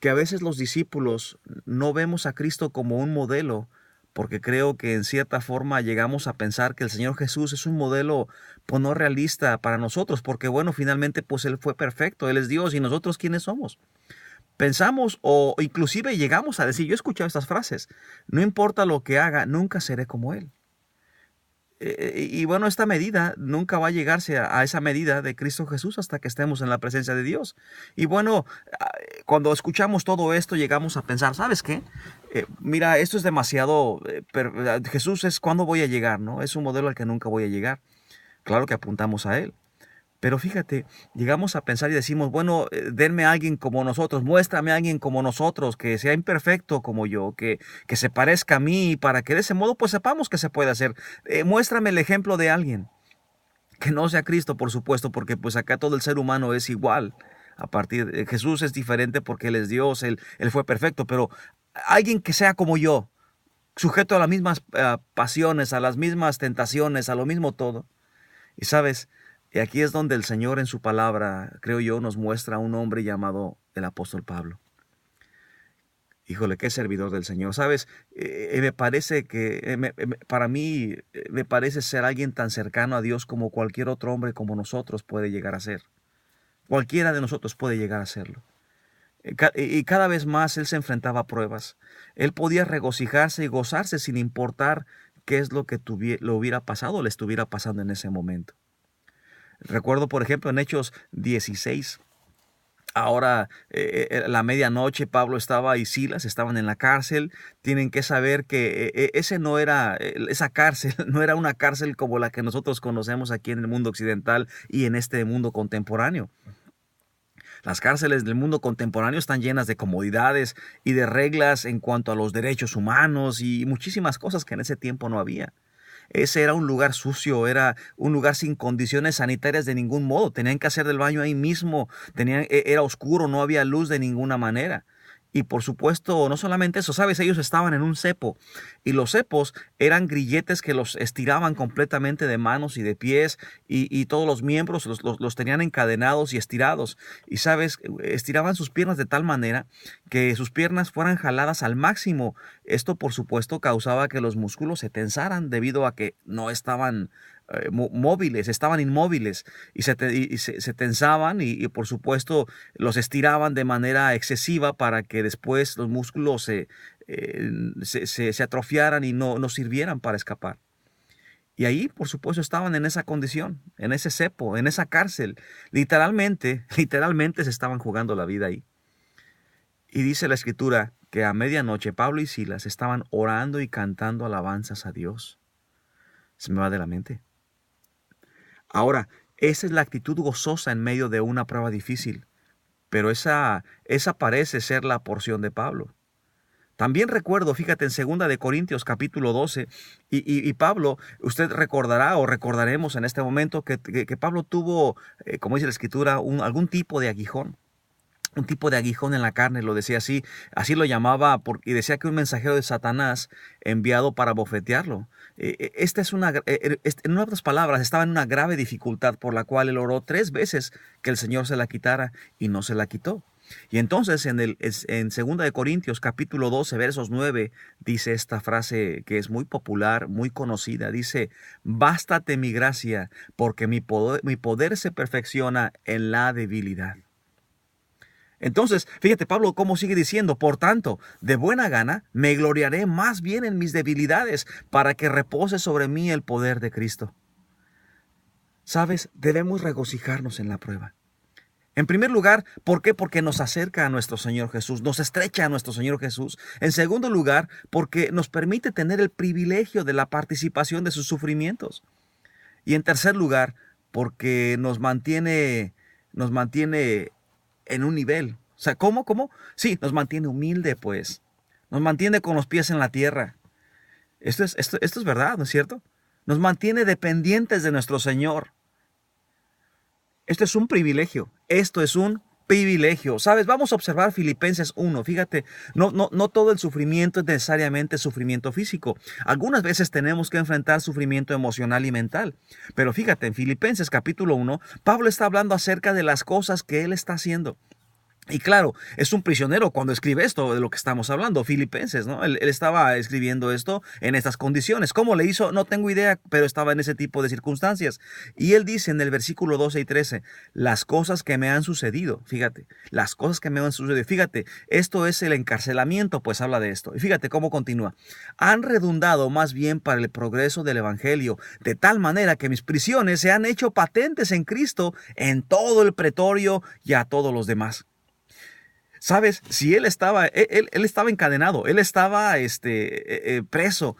que a veces los discípulos no vemos a Cristo como un modelo, porque creo que en cierta forma llegamos a pensar que el Señor Jesús es un modelo pues no realista para nosotros, porque bueno, finalmente pues Él fue perfecto, Él es Dios y nosotros ¿quiénes somos? Pensamos o inclusive llegamos a decir, yo he escuchado estas frases, no importa lo que haga, nunca seré como Él. Y bueno, esta medida nunca va a llegarse a esa medida de Cristo Jesús hasta que estemos en la presencia de Dios. Y bueno, cuando escuchamos todo esto llegamos a pensar, ¿sabes qué? Mira, esto es demasiado, Jesús es cuándo voy a llegar, ¿no? Es un modelo al que nunca voy a llegar. Claro que apuntamos a Él. Pero fíjate, llegamos a pensar y decimos, bueno, denme a alguien como nosotros, muéstrame a alguien como nosotros, que sea imperfecto como yo, que se parezca a mí, para que de ese modo pues sepamos que se puede hacer. Muéstrame el ejemplo de alguien, que no sea Cristo, por supuesto, porque pues acá todo el ser humano es igual. A partir de Jesús es diferente porque Él es Dios, Él fue perfecto, pero alguien que sea como yo, sujeto a las mismas pasiones, a las mismas tentaciones, a lo mismo todo. Y sabes, y aquí es donde el Señor en su palabra, creo yo, nos muestra a un hombre llamado el apóstol Pablo. Híjole, qué servidor del Señor. Sabes, me parece que para mí me parece ser alguien tan cercano a Dios como cualquier otro hombre como nosotros puede llegar a ser. Cualquiera de nosotros puede llegar a serlo. Y cada vez más él se enfrentaba a pruebas. Él podía regocijarse y gozarse sin importar qué es lo que lo hubiera pasado o le estuviera pasando en ese momento. Recuerdo, por ejemplo, en Hechos 16, ahora la medianoche Pablo estaba y Silas estaban en la cárcel. Tienen que saber que ese no era, esa cárcel no era una cárcel como la que nosotros conocemos aquí en el mundo occidental y en este mundo contemporáneo. Las cárceles del mundo contemporáneo están llenas de comodidades y de reglas en cuanto a los derechos humanos y muchísimas cosas que en ese tiempo no había. Ese era un lugar sucio, era un lugar sin condiciones sanitarias de ningún modo. Tenían que hacer del baño ahí mismo, era oscuro, no había luz de ninguna manera. Y por supuesto, no solamente eso, sabes, ellos estaban en un cepo y los cepos eran grilletes que los estiraban completamente de manos y de pies y todos los miembros los tenían encadenados y estirados. Y sabes, estiraban sus piernas de tal manera que sus piernas fueran jaladas al máximo. Esto por supuesto causaba que los músculos se tensaran debido a que no estaban móviles, estaban inmóviles y se tensaban y por supuesto los estiraban de manera excesiva para que después los músculos se atrofiaran y no sirvieran para escapar. Y ahí, por supuesto, estaban en esa condición, en ese cepo, en esa cárcel. Literalmente se estaban jugando la vida ahí. Y dice la Escritura que a medianoche Pablo y Silas estaban orando y cantando alabanzas a Dios. Se me va de la mente. Ahora, esa es la actitud gozosa en medio de una prueba difícil, pero esa parece ser la porción de Pablo. También recuerdo, fíjate, en 2 Corintios capítulo 12, y Pablo, usted recordará o recordaremos en este momento que Pablo tuvo, como dice la Escritura, algún tipo de aguijón. Un tipo de aguijón en la carne, lo decía así lo llamaba, y decía que un mensajero de Satanás enviado para bofetearlo. Esta es en otras palabras, estaba en una grave dificultad por la cual él oró 3 veces que el Señor se la quitara y no se la quitó. Y entonces en 2 Corintios capítulo 12 versos 9 dice esta frase que es muy popular, muy conocida. Dice, bástate mi gracia, porque mi poder se perfecciona en la debilidad. Entonces, fíjate Pablo cómo sigue diciendo, por tanto, de buena gana me gloriaré más bien en mis debilidades para que repose sobre mí el poder de Cristo. ¿Sabes? Debemos regocijarnos en la prueba. En primer lugar, ¿por qué? Porque nos acerca a nuestro Señor Jesús, nos estrecha a nuestro Señor Jesús. En segundo lugar, porque nos permite tener el privilegio de la participación de sus sufrimientos. Y en tercer lugar, porque nos mantiene en un nivel. O sea, ¿cómo? Sí, nos mantiene humilde, pues. Nos mantiene con los pies en la tierra. Esto es verdad, ¿no es cierto? Nos mantiene dependientes de nuestro Señor. Esto es un privilegio. Esto es un privilegio. ¿Sabes? Vamos a observar Filipenses 1. Fíjate, no todo el sufrimiento es necesariamente sufrimiento físico. Algunas veces tenemos que enfrentar sufrimiento emocional y mental. Pero fíjate, en Filipenses capítulo 1, Pablo está hablando acerca de las cosas que él está haciendo. Y claro, es un prisionero cuando escribe esto de lo que estamos hablando, Filipenses, ¿no? Él estaba escribiendo esto en estas condiciones. ¿Cómo le hizo? No tengo idea, pero estaba en ese tipo de circunstancias. Y él dice en el versículo 12 y 13, las cosas que me han sucedido, fíjate, las cosas que me han sucedido, fíjate, esto es el encarcelamiento, pues habla de esto. Y fíjate cómo continúa. Han redundado más bien para el progreso del evangelio, de tal manera que mis prisiones se han hecho patentes en Cristo en todo el pretorio y a todos los demás. ¿Sabes? Si él estaba encadenado, él estaba preso.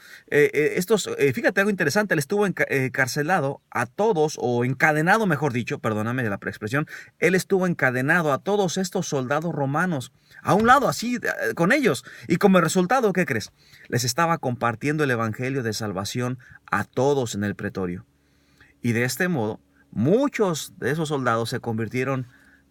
Fíjate algo interesante, él estuvo encarcelado a todos, o encadenado, mejor dicho, perdóname de la expresión, él estuvo encadenado a todos estos soldados romanos, a un lado así, con ellos. Y como resultado, ¿qué crees? Les estaba compartiendo el evangelio de salvación a todos en el pretorio. Y de este modo, muchos de esos soldados se convirtieron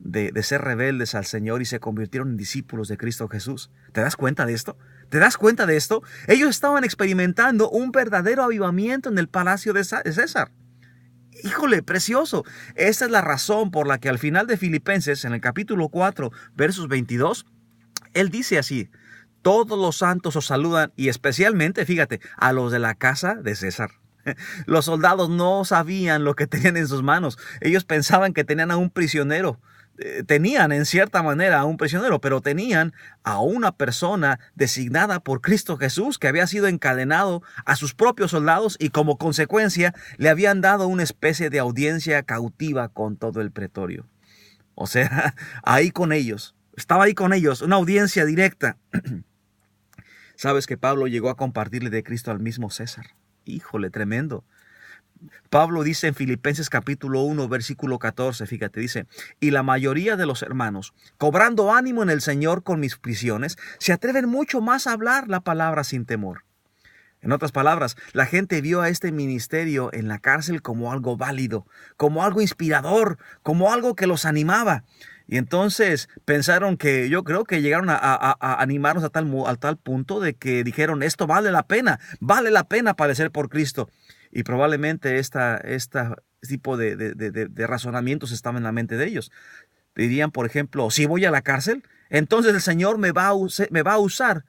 de ser rebeldes al Señor y se convirtieron en discípulos de Cristo Jesús. ¿Te das cuenta de esto? ¿Te das cuenta de esto? Ellos estaban experimentando un verdadero avivamiento en el palacio de César. Híjole, precioso. Esa es la razón por la que al final de Filipenses, en el capítulo 4, versos 22, él dice así: todos los santos os saludan, y especialmente, fíjate, a los de la casa de César. Los soldados no sabían lo que tenían en sus manos. Ellos pensaban que tenían a un prisionero. Tenían en cierta manera a un prisionero, pero tenían a una persona designada por Cristo Jesús, que había sido encadenado a sus propios soldados, y como consecuencia le habían dado una especie de audiencia cautiva con todo el pretorio. O sea, ahí con ellos. Estaba ahí con ellos, una audiencia directa. ¿Sabes que Pablo llegó a compartirle de Cristo al mismo César? Híjole, tremendo. Pablo dice en Filipenses capítulo 1, versículo 14, fíjate, dice: y la mayoría de los hermanos, cobrando ánimo en el Señor con mis prisiones, se atreven mucho más a hablar la palabra sin temor. En otras palabras, la gente vio a este ministerio en la cárcel como algo válido, como algo inspirador, como algo que los animaba. Y entonces pensaron que, yo creo que llegaron a animarnos a tal punto de que dijeron: esto vale la pena padecer por Cristo. Y probablemente este tipo de razonamientos estaban en la mente de ellos. Dirían, por ejemplo: si voy a la cárcel, entonces el Señor me va a usar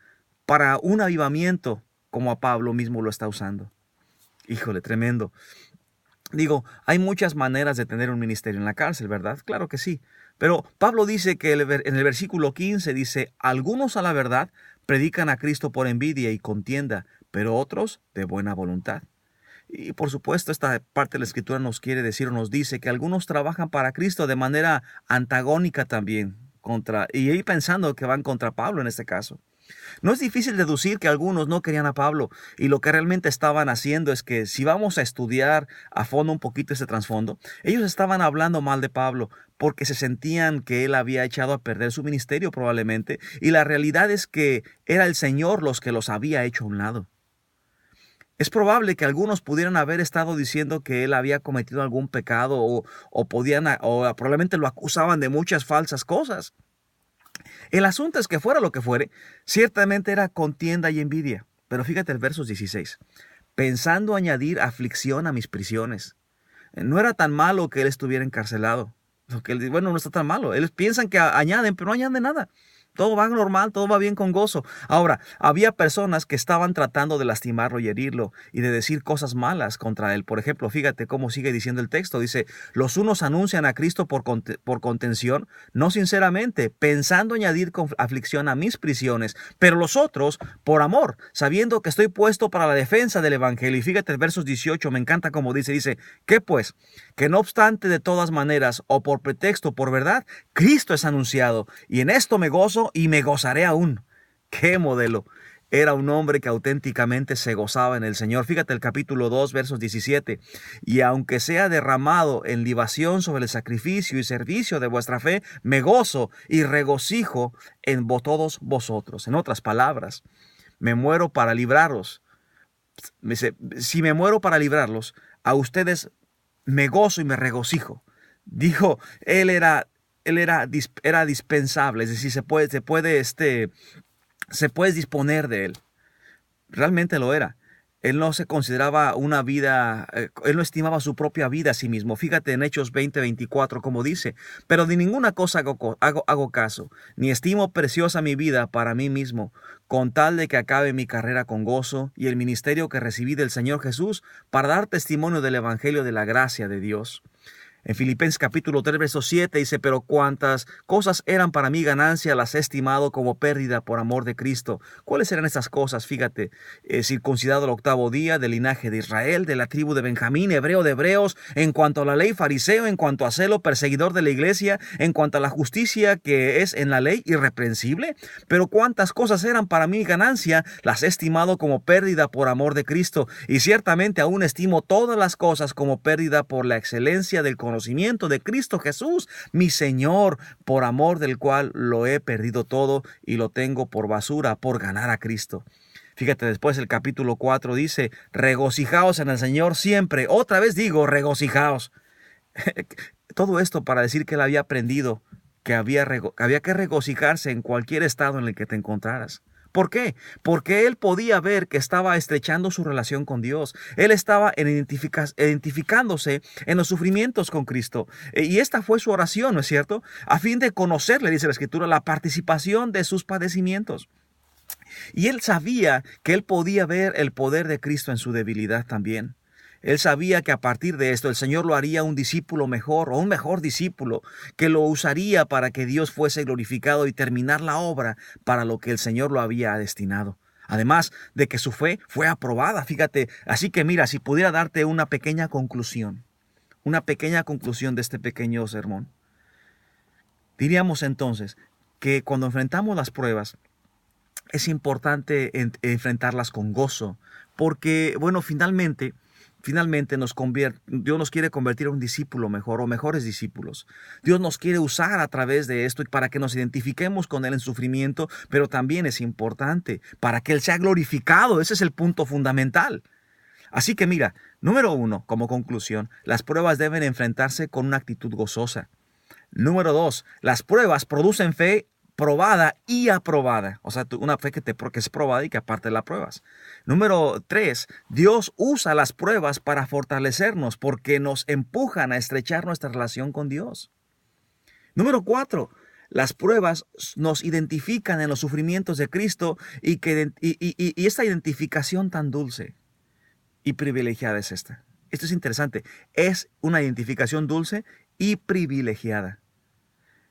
para un avivamiento, como a Pablo mismo lo está usando. Híjole, tremendo. Digo, hay muchas maneras de tener un ministerio en la cárcel, ¿verdad? Claro que sí. Pero Pablo dice que en el versículo 15 dice: algunos a la verdad predican a Cristo por envidia y contienda, pero otros de buena voluntad. Y por supuesto, esta parte de la Escritura nos quiere decir, o nos dice, que algunos trabajan para Cristo de manera antagónica también, y ahí pensando que van contra Pablo en este caso. No es difícil deducir que algunos no querían a Pablo, y lo que realmente estaban haciendo es que, si vamos a estudiar a fondo un poquito ese trasfondo, ellos estaban hablando mal de Pablo porque se sentían que él había echado a perder su ministerio probablemente, y la realidad es que era el Señor los que los había hecho a un lado. Es probable que algunos pudieran haber estado diciendo que él había cometido algún pecado, o probablemente lo acusaban de muchas falsas cosas. El asunto es que, fuera lo que fuere, ciertamente era contienda y envidia. Pero fíjate el verso 16. Pensando añadir aflicción a mis prisiones. No era tan malo que él estuviera encarcelado. Bueno, no está tan malo. Ellos piensan que añaden, pero no añaden nada. Todo va normal, todo va bien con gozo. Ahora, había personas que estaban tratando de lastimarlo y herirlo, y de decir cosas malas contra él. Por ejemplo, fíjate cómo sigue diciendo el texto. Dice: los unos anuncian a Cristo por contención, no sinceramente, pensando añadir aflicción a mis prisiones, pero los otros por amor, sabiendo que estoy puesto para la defensa del evangelio. Y fíjate el versos 18, me encanta cómo dice: ¿qué pues? Que no obstante, de todas maneras, o por pretexto o por verdad, Cristo es anunciado, y en esto me gozo y me gozaré aún. ¡Qué modelo! Era un hombre que auténticamente se gozaba en el Señor. Fíjate el capítulo 2, versos 17. Y aunque sea derramado en libación sobre el sacrificio y servicio de vuestra fe, me gozo y regocijo en todos vosotros. En otras palabras, me muero para libraros. Si me muero para librarlos, a ustedes me gozo y me regocijo. Dijo, él era dispensable, es decir, se puede disponer de él. Realmente lo era. Él no se consideraba una vida, él no estimaba su propia vida a sí mismo. Fíjate en Hechos 20:24 como dice, pero de ninguna cosa hago caso, ni estimo preciosa mi vida para mí mismo, con tal de que acabe mi carrera con gozo y el ministerio que recibí del Señor Jesús para dar testimonio del Evangelio de la gracia de Dios. En Filipenses capítulo 3, verso 7 dice, pero cuantas cosas eran para mí ganancia, las he estimado como pérdida por amor de Cristo. ¿Cuáles eran estas cosas? Fíjate, circuncidado el 8º día, del linaje de Israel, de la tribu de Benjamín, hebreo de hebreos, en cuanto a la ley fariseo, en cuanto a celo perseguidor de la iglesia, en cuanto a la justicia que es en la ley irreprensible. Pero cuántas cosas eran para mí ganancia, las he estimado como pérdida por amor de Cristo. Y ciertamente aún estimo todas las cosas como pérdida por la excelencia del conocimiento de Cristo Jesús, mi Señor, por amor del cual lo he perdido todo y lo tengo por basura, por ganar a Cristo. Fíjate, después el capítulo 4 dice, regocijaos en el Señor siempre. Otra vez digo, regocijaos. Todo esto para decir que él había aprendido que había que regocijarse en cualquier estado en el que te encontraras. ¿Por qué? Porque él podía ver que estaba estrechando su relación con Dios. Él estaba identificándose en los sufrimientos con Cristo. Y esta fue su oración, ¿no es cierto? A fin de conocerle, dice la Escritura, la participación de sus padecimientos. Y él sabía que él podía ver el poder de Cristo en su debilidad también. Él sabía que a partir de esto el Señor lo haría un discípulo mejor o un mejor discípulo, que lo usaría para que Dios fuese glorificado y terminar la obra para lo que el Señor lo había destinado. Además de que su fe fue aprobada, fíjate. Así que mira, si pudiera darte una pequeña conclusión de este pequeño sermón, diríamos entonces que cuando enfrentamos las pruebas, es importante enfrentarlas con gozo, porque, bueno, finalmente Dios nos quiere convertir en un discípulo mejor o mejores discípulos. Dios nos quiere usar a través de esto y para que nos identifiquemos con Él en sufrimiento, pero también es importante para que Él sea glorificado. Ese es el punto fundamental. Así que mira, número 1, como conclusión, las pruebas deben enfrentarse con una actitud gozosa. Número 2, las pruebas producen fe probada y aprobada. O sea, una fe porque es probada y que aparte la pruebas. Número 3, Dios usa las pruebas para fortalecernos porque nos empujan a estrechar nuestra relación con Dios. Número 4, las pruebas nos identifican en los sufrimientos de Cristo y esta identificación tan dulce y privilegiada es esta. Esto es interesante. Es una identificación dulce y privilegiada.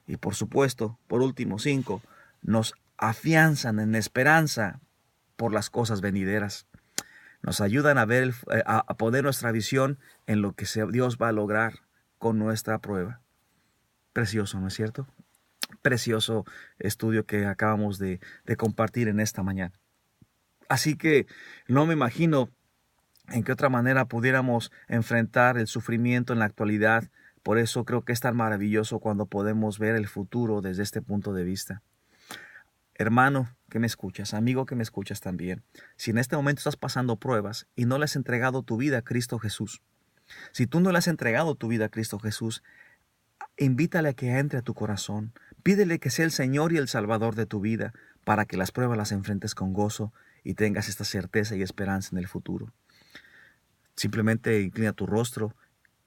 Y por supuesto, por último, 5, nos afianzan en esperanza por las cosas venideras. Nos ayudan a ver, a poner nuestra visión en lo que Dios va a lograr con nuestra prueba. Precioso, ¿no es cierto? Precioso estudio que acabamos de compartir en esta mañana. Así que no me imagino en qué otra manera pudiéramos enfrentar el sufrimiento en la actualidad. Por eso creo que es tan maravilloso cuando podemos ver el futuro desde este punto de vista. Hermano que me escuchas, amigo que me escuchas también, si en este momento estás pasando pruebas y no le has entregado tu vida a Cristo Jesús, si tú no le has entregado tu vida a Cristo Jesús, invítale a que entre a tu corazón, pídele que sea el Señor y el Salvador de tu vida, para que las pruebas las enfrentes con gozo y tengas esta certeza y esperanza en el futuro. Simplemente inclina tu rostro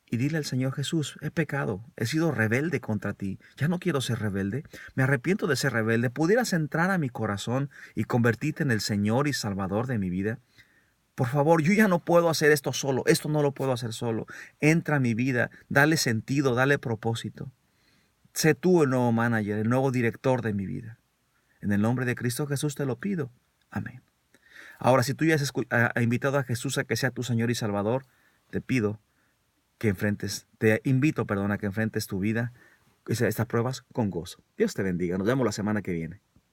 y dile al Señor Jesús, he pecado, he sido rebelde contra ti, ya no quiero ser rebelde, me arrepiento de ser rebelde, ¿pudieras entrar a mi corazón y convertirte en el Señor y Salvador de mi vida? Por favor, yo ya no puedo hacer esto solo, esto no lo puedo hacer solo, entra a mi vida, dale sentido, dale propósito. Sé tú el nuevo manager, el nuevo director de mi vida. En el nombre de Cristo Jesús te lo pido. Amén. Ahora, si tú ya has invitado a Jesús a que sea tu Señor y Salvador, te invito a que enfrentes tu vida, estas pruebas con gozo. Dios te bendiga. Nos vemos la semana que viene.